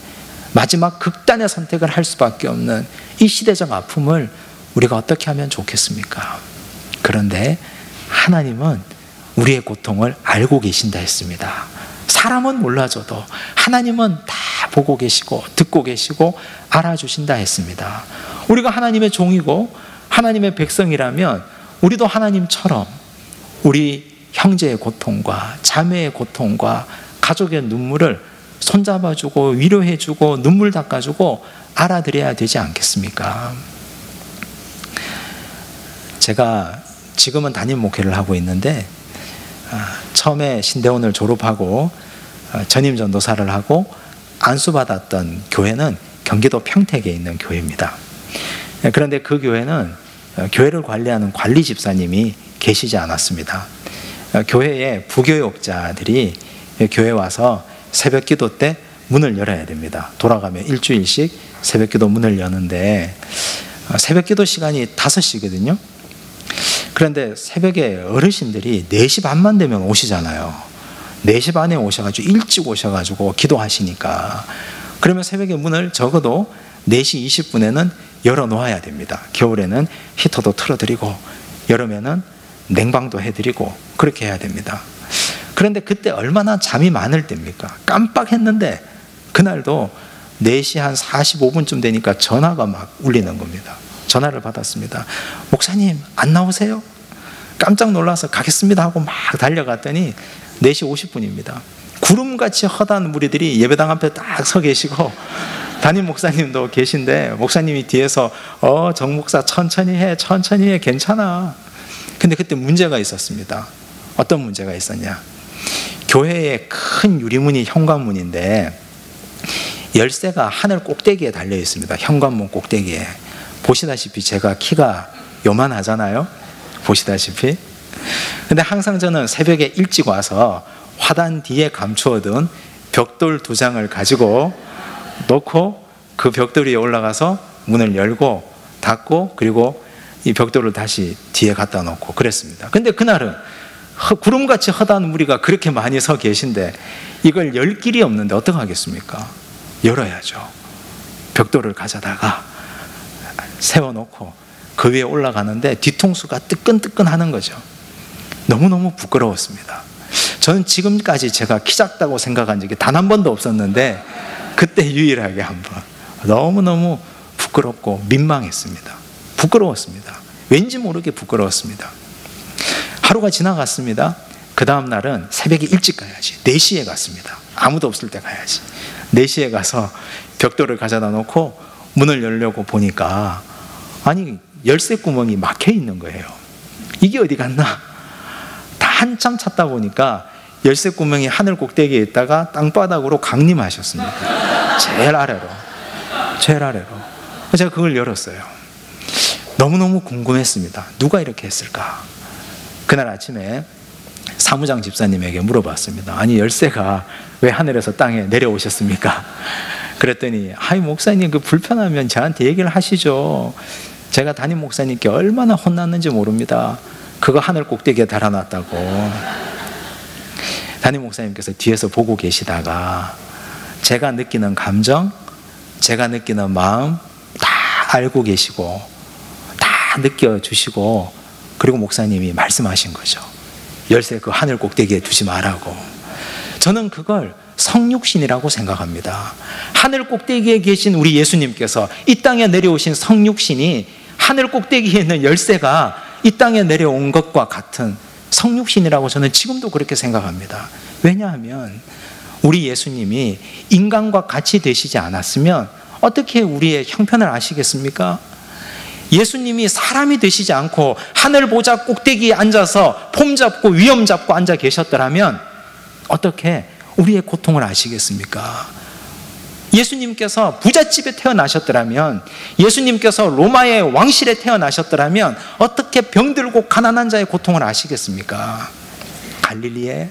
마지막 극단의 선택을 할 수밖에 없는 이 시대적 아픔을 우리가 어떻게 하면 좋겠습니까? 그런데 하나님은 우리의 고통을 알고 계신다 했습니다. 사람은 몰라줘도 하나님은 다 보고 계시고 듣고 계시고 알아주신다 했습니다. 우리가 하나님의 종이고 하나님의 백성이라면 우리도 하나님처럼 우리 형제의 고통과 자매의 고통과 가족의 눈물을 손잡아주고 위로해주고 눈물 닦아주고 알아드려야 되지 않겠습니까? 제가 지금은 담임 목회를 하고 있는데 처음에 신대원을 졸업하고 전임 전도사를 하고 안수받았던 교회는 경기도 평택에 있는 교회입니다. 그런데 그 교회는 교회를 관리하는 관리 집사님이 계시지 않았습니다. 교회에 부교육자들이 교회에 와서 새벽 기도 때 문을 열어야 됩니다. 돌아가면 일주일씩 새벽 기도 문을 여는데 새벽 기도 시간이 5시거든요. 그런데 새벽에 어르신들이 4시 반만 되면 오시잖아요. 4시 반에 오셔가지고 일찍 오셔가지고 기도하시니까, 그러면 새벽에 문을 적어도 4시 20분에는 열어놓아야 됩니다. 겨울에는 히터도 틀어드리고 여름에는 냉방도 해드리고 그렇게 해야 됩니다. 그런데 그때 얼마나 잠이 많을 때입니까? 깜빡했는데 그날도 4시 한 45분쯤 되니까 전화가 막 울리는 겁니다. 전화를 받았습니다. 목사님 안 나오세요? 깜짝 놀라서 가겠습니다 하고 막 달려갔더니 4시 50분입니다. 구름같이 허다한 무리들이 예배당 앞에 딱 서 계시고 담임 목사님도 계신데 목사님이 뒤에서 정 목사 천천히 해 괜찮아. 근데 그때 문제가 있었습니다. 어떤 문제가 있었냐? 교회에 큰 유리문이 현관문인데 열쇠가 하늘 꼭대기에 달려 있습니다. 현관문 꼭대기에. 보시다시피 제가 키가 요만하잖아요. 보시다시피. 근데 항상 저는 새벽에 일찍 와서 화단 뒤에 감추어둔 벽돌 2장을 가지고 놓고 그 벽돌 위에 올라가서 문을 열고 닫고 그리고 이 벽돌을 다시 뒤에 갖다 놓고 그랬습니다. 근데 그날은 구름같이 허다한 무리가 그렇게 많이 서 계신데 이걸 열 길이 없는데 어떡하겠습니까? 열어야죠. 벽돌을 가져다가 세워놓고 그 위에 올라가는데 뒤통수가 뜨끈뜨끈 하는 거죠. 너무너무 부끄러웠습니다. 저는 지금까지 제가 키 작다고 생각한 적이 단 한 번도 없었는데 그때 유일하게 한 번 너무너무 부끄럽고 민망했습니다. 부끄러웠습니다. 왠지 모르게 부끄러웠습니다. 하루가 지나갔습니다. 그 다음 날은 새벽에 일찍 가야지. 4시에 갔습니다. 아무도 없을 때 가야지. 4시에 가서 벽돌을 가져다 놓고 문을 열려고 보니까 아니 열쇠 구멍이 막혀 있는 거예요. 이게 어디 갔나? 다 한참 찾다 보니까 열쇠 구멍이 하늘 꼭대기에 있다가 땅바닥으로 강림하셨습니다. 제일 아래로. 제가 그걸 열었어요. 너무너무 궁금했습니다. 누가 이렇게 했을까? 그날 아침에 사무장 집사님에게 물어봤습니다. 아니 열쇠가 왜 하늘에서 땅에 내려오셨습니까? 그랬더니 아이 목사님 그 불편하면 저한테 얘기를 하시죠. 제가 담임 목사님께 얼마나 혼났는지 모릅니다. 그거 하늘 꼭대기에 달아놨다고. 담임 목사님께서 뒤에서 보고 계시다가 제가 느끼는 감정, 제가 느끼는 마음 다 알고 계시고 다 느껴주시고, 그리고 목사님이 말씀하신 거죠. 열쇠 그 하늘 꼭대기에 두지 말라고. 저는 그걸 성육신이라고 생각합니다. 하늘 꼭대기에 계신 우리 예수님께서 이 땅에 내려오신 성육신이 하늘 꼭대기에 있는 열쇠가 이 땅에 내려온 것과 같은 성육신이라고 저는 지금도 그렇게 생각합니다. 왜냐하면 우리 예수님이 인간과 같이 되시지 않았으면 어떻게 우리의 형편을 아시겠습니까? 예수님이 사람이 되시지 않고 하늘 보좌 꼭대기에 앉아서 폼 잡고 위엄 잡고 앉아 계셨더라면 어떻게 우리의 고통을 아시겠습니까? 예수님께서 부잣집에 태어나셨더라면, 예수님께서 로마의 왕실에 태어나셨더라면 어떻게 병들고 가난한 자의 고통을 아시겠습니까? 갈릴리의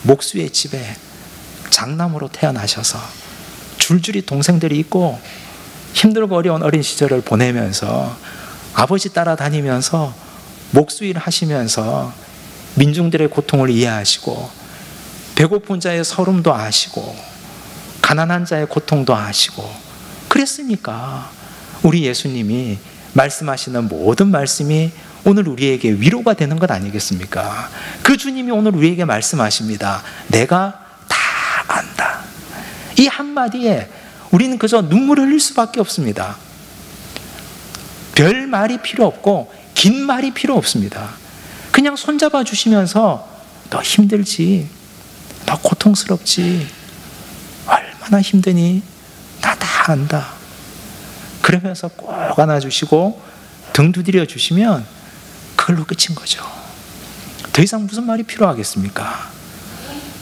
목수의 집에 장남으로 태어나셔서 줄줄이 동생들이 있고 힘들고 어려운 어린 시절을 보내면서 아버지 따라다니면서 목수일 하시면서 민중들의 고통을 이해하시고 배고픈 자의 서름도 아시고 가난한 자의 고통도 아시고 그랬으니까 우리 예수님이 말씀하시는 모든 말씀이 오늘 우리에게 위로가 되는 것 아니겠습니까? 그 주님이 오늘 우리에게 말씀하십니다. 내가 다 안다. 이 한마디에 우리는 그저 눈물을 흘릴 수밖에 없습니다. 별 말이 필요 없고 긴 말이 필요 없습니다. 그냥 손잡아 주시면서 너 힘들지, 너 고통스럽지, 얼마나 힘드니? 나 다 안다. 그러면서 꼭 안아주시고 등 두드려 주시면 그걸로 끝인 거죠. 더 이상 무슨 말이 필요하겠습니까?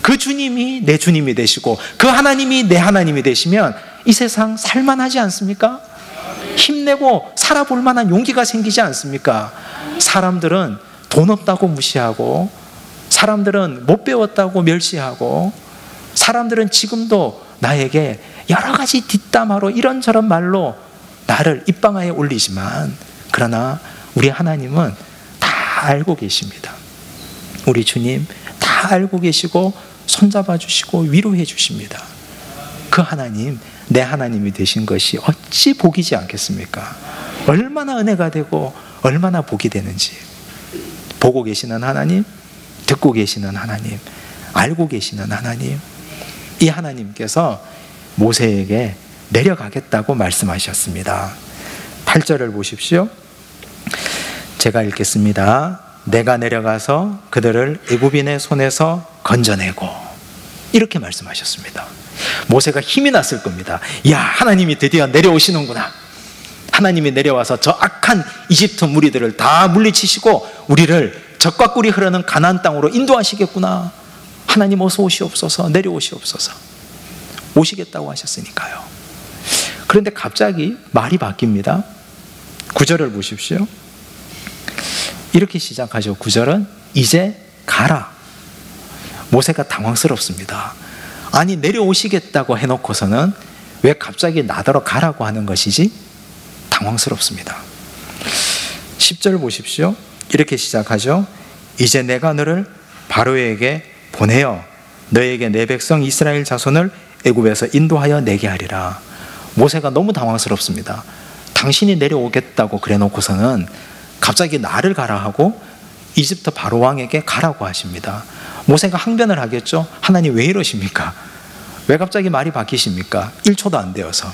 그 주님이 내 주님이 되시고 그 하나님이 내 하나님이 되시면 이 세상 살만하지 않습니까? 힘내고 살아볼 만한 용기가 생기지 않습니까? 사람들은 돈 없다고 무시하고, 사람들은 못 배웠다고 멸시하고, 사람들은 지금도 나에게 여러 가지 뒷담화로 이런저런 말로 나를 입방아에 올리지만, 그러나 우리 하나님은 다 알고 계십니다. 우리 주님 다 알고 계시고 손잡아 주시고 위로해 주십니다. 그 하나님, 내 하나님이 되신 것이 어찌 복이지 않겠습니까? 얼마나 은혜가 되고 얼마나 복이 되는지. 보고 계시는 하나님, 듣고 계시는 하나님, 알고 계시는 하나님, 이 하나님께서 모세에게 내려가겠다고 말씀하셨습니다. 8절을 보십시오. 제가 읽겠습니다. 내가 내려가서 그들을 애굽인의 손에서 건져내고, 이렇게 말씀하셨습니다. 모세가 힘이 났을 겁니다. 야, 하나님이 드디어 내려오시는구나. 하나님이 내려와서 저 악한 이집트 무리들을 다 물리치시고 우리를 적과 꿀이 흐르는 가나안 땅으로 인도하시겠구나. 하나님 어서 오시옵소서, 내려오시옵소서. 오시겠다고 하셨으니까요. 그런데 갑자기 말이 바뀝니다. 9절을 보십시오. 이렇게 시작하죠. 9절은 이제 가라. 모세가 당황스럽습니다. 아니, 내려오시겠다고 해놓고서는 왜 갑자기 나더러 가라고 하는 것이지? 당황스럽습니다. 10절 보십시오. 이렇게 시작하죠. 이제 내가 너를 바로에게 보내어 너에게 내 백성 이스라엘 자손을 애굽에서 인도하여 내게 하리라. 모세가 너무 당황스럽습니다. 당신이 내려오겠다고 그래 놓고서는 갑자기 나를 가라 하고 이집트 바로 왕에게 가라고 하십니다. 모세가 항변을 하겠죠. 하나님 왜 이러십니까? 왜 갑자기 말이 바뀌십니까? 1초도 안 되어서.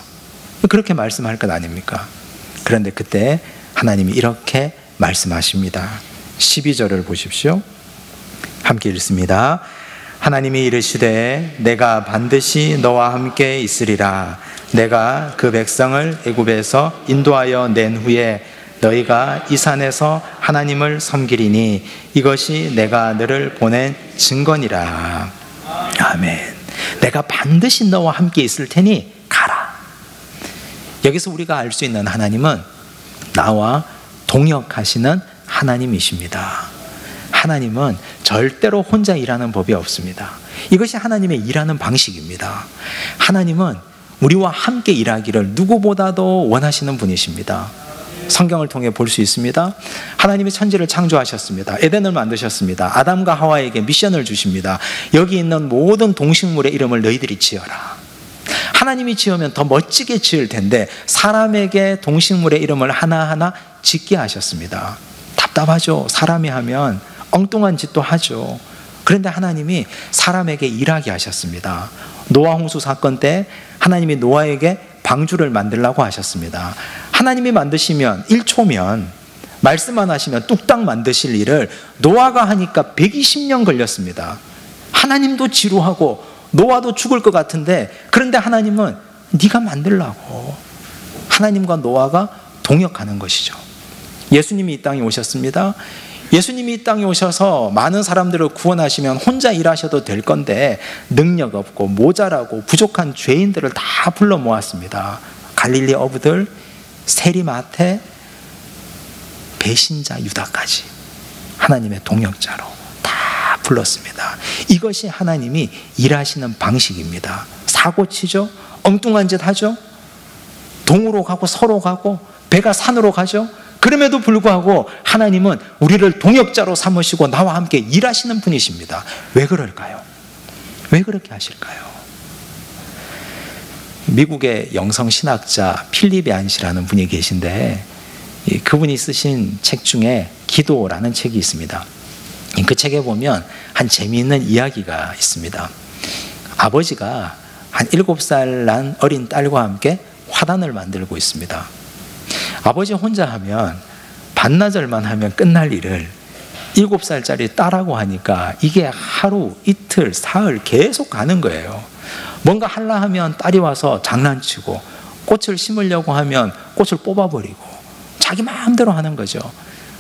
그렇게 말씀할 것 아닙니까? 그런데 그때 하나님이 이렇게 말씀하십니다. 12절을 보십시오. 함께 읽습니다. 하나님이 이르시되 내가 반드시 너와 함께 있으리라. 내가 그 백성을 애굽에서 인도하여 낸 후에 너희가 이 산에서 하나님을 섬기리니 이것이 내가 너를 보낸 증거니라. 아멘. 내가 반드시 너와 함께 있을 테니 가라. 여기서 우리가 알 수 있는 하나님은 나와 동역하시는 하나님이십니다. 하나님은 절대로 혼자 일하는 법이 없습니다. 이것이 하나님의 일하는 방식입니다. 하나님은 우리와 함께 일하기를 누구보다도 원하시는 분이십니다. 성경을 통해 볼 수 있습니다. 하나님이 천지를 창조하셨습니다. 에덴을 만드셨습니다. 아담과 하와에게 미션을 주십니다. 여기 있는 모든 동식물의 이름을 너희들이 지어라. 하나님이 지으면 더 멋지게 지을 텐데 사람에게 동식물의 이름을 하나하나 짓게 하셨습니다. 답답하죠. 사람이 하면 엉뚱한 짓도 하죠. 그런데 하나님이 사람에게 일하게 하셨습니다. 노아 홍수 사건 때 하나님이 노아에게 방주를 만들라고 하셨습니다. 하나님이 만드시면 1초면, 말씀만 하시면 뚝딱 만드실 일을 노아가 하니까 120년 걸렸습니다. 하나님도 지루하고 노아도 죽을 것 같은데, 그런데 하나님은 네가 만들라고. 하나님과 노아가 동역하는 것이죠. 예수님이 이 땅에 오셨습니다. 예수님이 이 땅에 오셔서 많은 사람들을 구원하시면 혼자 일하셔도 될 건데 능력 없고 모자라고 부족한 죄인들을 다 불러 모았습니다. 갈릴리 어부들, 세리마태, 배신자 유다까지 하나님의 동역자로 다 불렀습니다. 이것이 하나님이 일하시는 방식입니다. 사고치죠. 엉뚱한 짓 하죠. 동으로 가고 서로 가고 배가 산으로 가죠. 그럼에도 불구하고 하나님은 우리를 동역자로 삼으시고 나와 함께 일하시는 분이십니다. 왜 그럴까요? 왜 그렇게 하실까요? 미국의 영성신학자 필립 얀시라는 분이 계신데, 그분이 쓰신 책 중에 기도라는 책이 있습니다. 그 책에 보면 한 재미있는 이야기가 있습니다. 아버지가 한 7살 난 어린 딸과 함께 화단을 만들고 있습니다. 아버지 혼자 하면 반나절만 하면 끝날 일을 7살짜리 딸하고 하니까 이게 하루, 이틀, 사흘 계속 가는 거예요. 뭔가 하려 하면 딸이 와서 장난치고, 꽃을 심으려고 하면 꽃을 뽑아버리고 자기 마음대로 하는 거죠.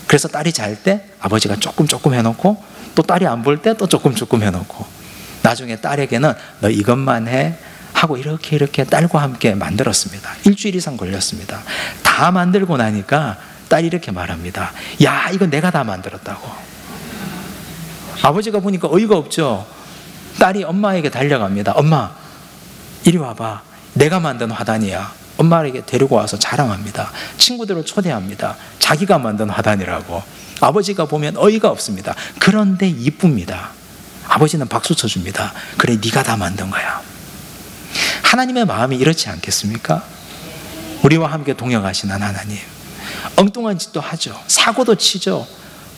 그래서 딸이 잘 때 아버지가 조금 해놓고, 또 딸이 안 볼 때 또 조금 해놓고, 나중에 딸에게는 너 이것만 해 하고 이렇게 딸과 함께 만들었습니다. 일주일 이상 걸렸습니다. 다 만들고 나니까 딸이 이렇게 말합니다. 야, 이거 내가 다 만들었다고. 아버지가 보니까 어이가 없죠. 딸이 엄마에게 달려갑니다. 엄마, 이리 와봐. 내가 만든 화단이야. 엄마에게 데리고 와서 자랑합니다. 친구들을 초대합니다. 자기가 만든 화단이라고. 아버지가 보면 어이가 없습니다. 그런데 이쁩니다. 아버지는 박수 쳐줍니다. 그래, 네가 다 만든 거야. 하나님의 마음이 이렇지 않겠습니까? 우리와 함께 동역하시는 하나님, 엉뚱한 짓도 하죠. 사고도 치죠.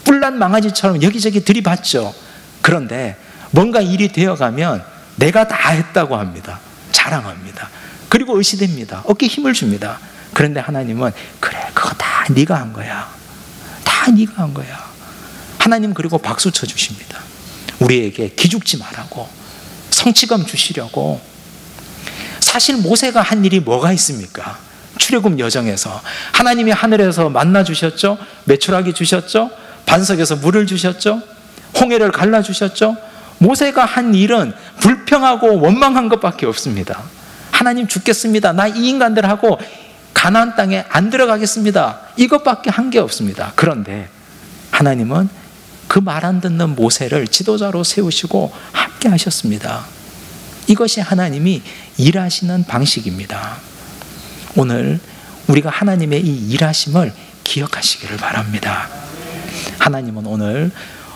뿔난 망아지처럼 여기저기 들이받죠. 그런데 뭔가 일이 되어가면 내가 다 했다고 합니다. 자랑합니다. 그리고 의시됩니다. 어깨에 힘을 줍니다. 그런데 하나님은 그래, 그거 다 네가 한 거야. 다 네가 한 거야. 하나님 그리고 박수 쳐주십니다. 우리에게 기죽지 말라고, 성취감 주시려고. 사실 모세가 한 일이 뭐가 있습니까? 출애굽 여정에서 하나님이 하늘에서 만나 주셨죠. 메추라기 주셨죠. 반석에서 물을 주셨죠. 홍해를 갈라 주셨죠. 모세가 한 일은 불평하고 원망한 것밖에 없습니다. 하나님 죽겠습니다. 나 이 인간들하고 가나안 땅에 안 들어가겠습니다. 이것밖에 한 게 없습니다. 그런데 하나님은 그 말 안 듣는 모세를 지도자로 세우시고 함께 하셨습니다. 이것이 하나님이 일하시는 방식입니다. 오늘 우리가 하나님의 이 일하심을 기억하시기를 바랍니다. 하나님은 오늘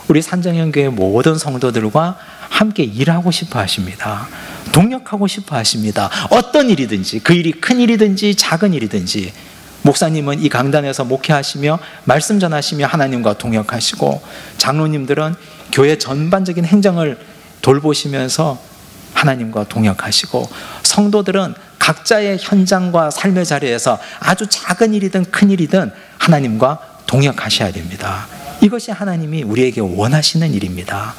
우리 산정현교회 모든 성도들과 함께 일하고 싶어 하십니다. 동역하고 싶어 하십니다. 어떤 일이든지, 그 일이 큰 일이든지 작은 일이든지. 목사님은 이 강단에서 목회하시며 말씀 전하시며 하나님과 동역하시고, 장로님들은 교회 전반적인 행정을 돌보시면서 하나님과 동역하시고, 성도들은 각자의 현장과 삶의 자리에서 아주 작은 일이든 큰 일이든 하나님과 동역하셔야 됩니다. 이것이 하나님이 우리에게 원하시는 일입니다.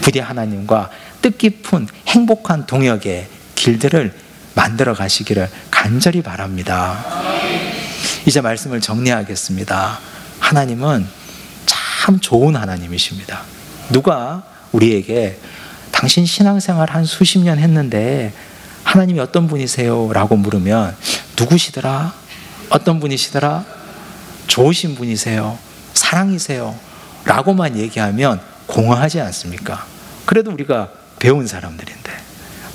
부디 하나님과 뜻깊은 행복한 동역의 길들을 만들어 가시기를 간절히 바랍니다. 이제 말씀을 정리하겠습니다. 하나님은 참 좋은 하나님이십니다. 누가 우리에게 당신 신앙생활 한 수십 년 했는데 하나님이 어떤 분이세요? 라고 물으면 누구시더라? 어떤 분이시더라? 좋으신 분이세요? 사랑이세요? 라고만 얘기하면 공허하지 않습니까? 그래도 우리가 배운 사람들인데.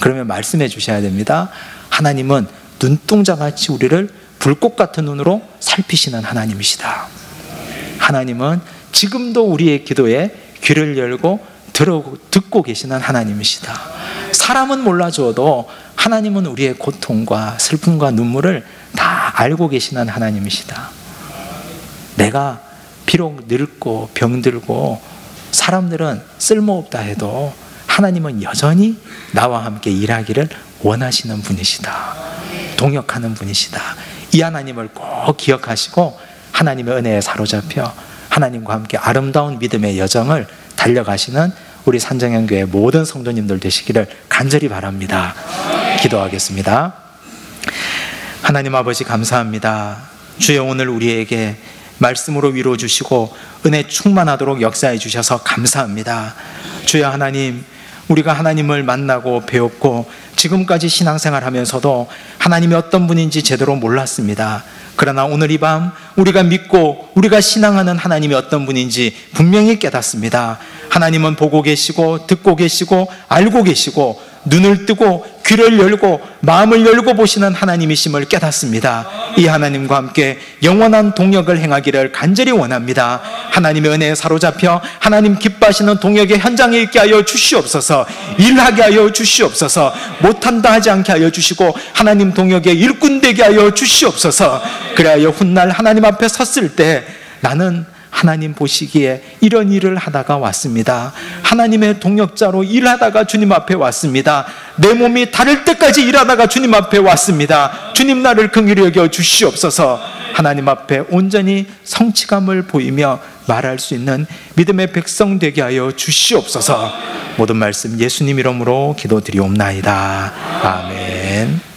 그러면 말씀해 주셔야 됩니다. 하나님은 눈동자같이 우리를 불꽃 같은 눈으로 살피시는 하나님이시다. 하나님은 지금도 우리의 기도에 귀를 열고 듣고 계시는 하나님이시다. 사람은 몰라줘도 하나님은 우리의 고통과 슬픔과 눈물을 다 알고 계시는 하나님이시다. 내가 비록 늙고 병들고 사람들은 쓸모없다 해도 하나님은 여전히 나와 함께 일하기를 원하시는 분이시다. 동역하는 분이시다. 이 하나님을 꼭 기억하시고 하나님의 은혜에 사로잡혀 하나님과 함께 아름다운 믿음의 여정을 달려가시는 우리 산정현교회 모든 성도님들 되시기를 간절히 바랍니다. 기도하겠습니다. 하나님 아버지 감사합니다. 주여, 오늘 우리에게 말씀으로 위로해 주시고 은혜 충만하도록 역사해 주셔서 감사합니다. 주여 하나님, 우리가 하나님을 만나고 배웠고 지금까지 신앙생활 하면서도 하나님이 어떤 분인지 제대로 몰랐습니다. 그러나 오늘 이 밤 우리가 믿고 우리가 신앙하는 하나님이 어떤 분인지 분명히 깨닫습니다. 하나님은 보고 계시고 듣고 계시고 알고 계시고 눈을 뜨고 귀를 열고 마음을 열고 보시는 하나님이심을 깨닫습니다. 이 하나님과 함께 영원한 동역을 행하기를 간절히 원합니다. 하나님의 은혜에 사로잡혀 하나님 기뻐하시는 동역의 현장에 있게 하여 주시옵소서. 일하게 하여 주시옵소서. 못한다 하지 않게 하여 주시고 하나님 동역의 일꾼 되게 하여 주시옵소서. 그래야 훗날 하나님 앞에 섰을 때 나는 하나님 보시기에 이런 일을 하다가 왔습니다. 하나님의 동역자로 일하다가 주님 앞에 왔습니다. 내 몸이 다를 때까지 일하다가 주님 앞에 왔습니다. 주님 나를 긍휼히 여겨 주시옵소서. 하나님 앞에 온전히 성취감을 보이며 말할 수 있는 믿음의 백성 되게 하여 주시옵소서. 모든 말씀 예수님 이름으로 기도드리옵나이다. 아멘.